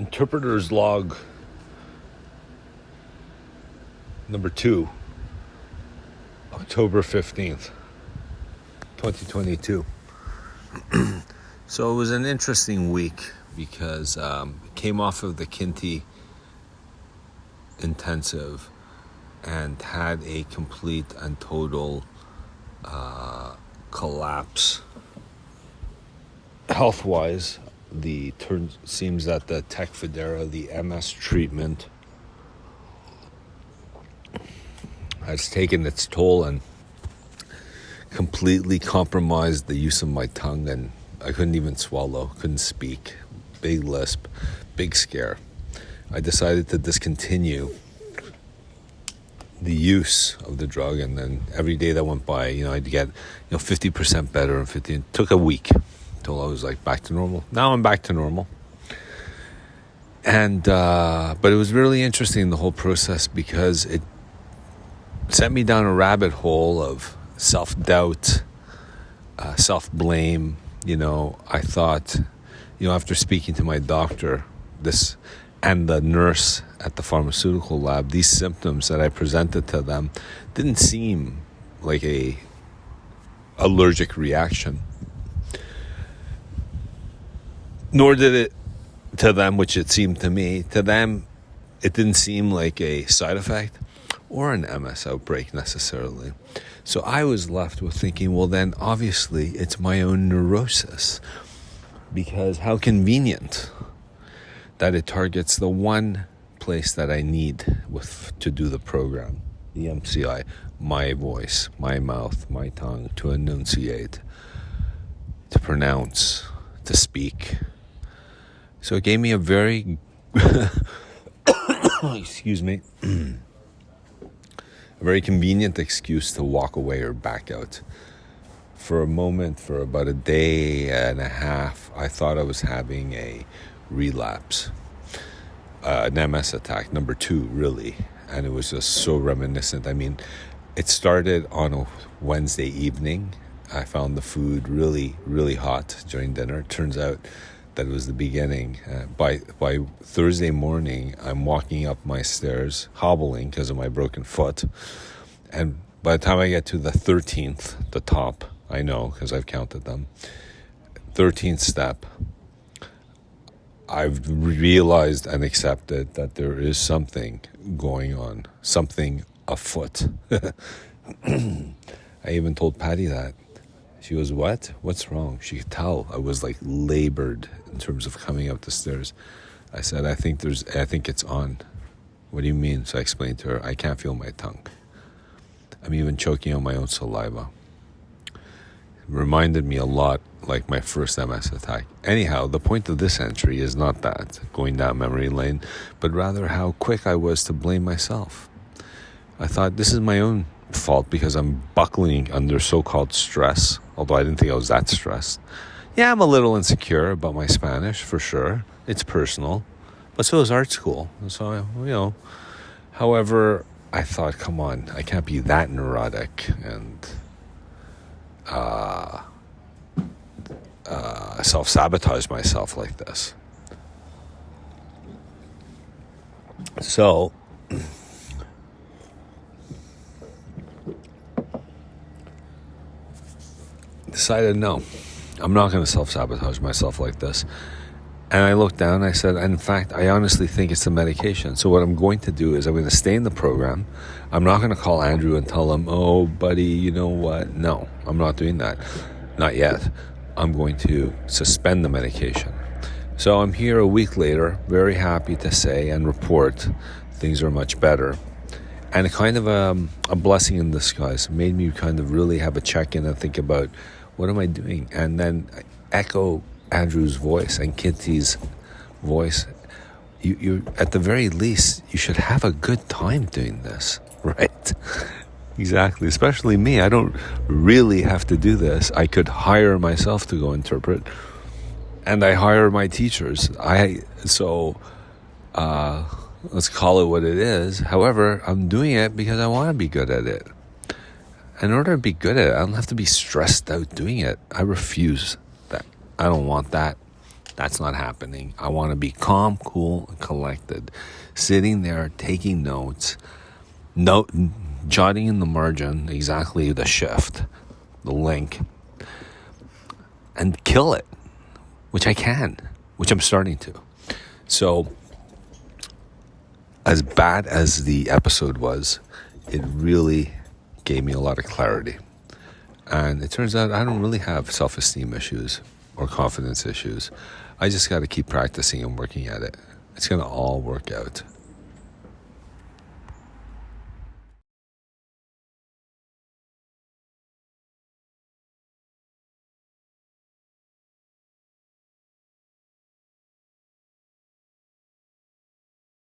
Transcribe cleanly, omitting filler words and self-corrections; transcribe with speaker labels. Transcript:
Speaker 1: Interpreter's log number 2, October 15th, 2022. So it was an interesting week because it came off of the Kinti intensive and had a complete and total collapse health-wise. Seems that the Tecfidera, the MS treatment, has taken its toll and completely compromised the use of my tongue, and I couldn't even swallow, couldn't speak, big lisp, big scare. I decided to discontinue the use of the drug, and then every day that went by, I'd get 50% better, and it took a week until I was back to normal. Now I'm back to normal. And but it was really interesting, the whole process, because it sent me down a rabbit hole of self-doubt, self-blame. I thought, after speaking to my doctor, and the nurse at the pharmaceutical lab, these symptoms that I presented to them didn't seem like a allergic reaction. Nor did it to them, which it seemed to me. To them, it didn't seem like a side effect or an MS outbreak necessarily. So I was left with thinking, well then, obviously, it's my own neurosis. Because how convenient that it targets the one place that I need to do the program, the MCI, my voice, my mouth, my tongue, to enunciate, to pronounce, to speak. So it gave me a very, excuse me, a very convenient excuse to walk away or back out. For a moment, for about a day and a half, I thought I was having a relapse, an MS attack, number 2, really. And it was just so reminiscent. I mean, it started on a Wednesday evening. I found the food really, really hot during dinner. It turns out that it was the beginning. By Thursday morning, I'm walking up my stairs, hobbling because of my broken foot. And by the time I get to the 13th, the top, I know because I've counted them, 13th step, I've realized and accepted that there is something going on, something afoot. I even told Patty that. She goes, what? What's wrong? She could tell I was labored in terms of coming up the stairs. I said, I think it's on. What do you mean? So I explained to her, I can't feel my tongue. I'm even choking on my own saliva. It reminded me a lot like my first MS attack. Anyhow, the point of this entry is not that, going down memory lane, but rather how quick I was to blame myself. I thought, this is my own fault because I'm buckling under so-called stress, although I didn't think I was that stressed. Yeah, I'm a little insecure about my Spanish, for sure. It's personal. But so is art school. So, however, I thought, come on, I can't be that neurotic and self-sabotage myself like this. So decided, no, I'm not going to self-sabotage myself like this. And I looked down and I said, in fact, I honestly think it's the medication. So what I'm going to do is I'm going to stay in the program. I'm not going to call Andrew and tell him, oh, buddy, you know what? No, I'm not doing that. Not yet. I'm going to suspend the medication. So I'm here a week later, very happy to say and report things are much better. And a kind of a blessing in disguise. It made me kind of really have a check-in and think about, what am I doing? And then echo Andrew's voice and Kinti's voice. You at the very least, you should have a good time doing this, right? Exactly, especially me. I don't really have to do this. I could hire myself to go interpret, and I hire my teachers. Let's call it what it is. However, I'm doing it because I want to be good at it. In order to be good at it, I don't have to be stressed out doing it. I refuse that. I don't want that. That's not happening. I want to be calm, cool, and collected, sitting there taking notes, jotting in the margin exactly the shift, the link, and kill it, which I can, which I'm starting to. So, as bad as the episode was, it really gave me a lot of clarity. And it turns out I don't really have self-esteem issues or confidence issues. I just got to keep practicing and working at it. It's going to all work out.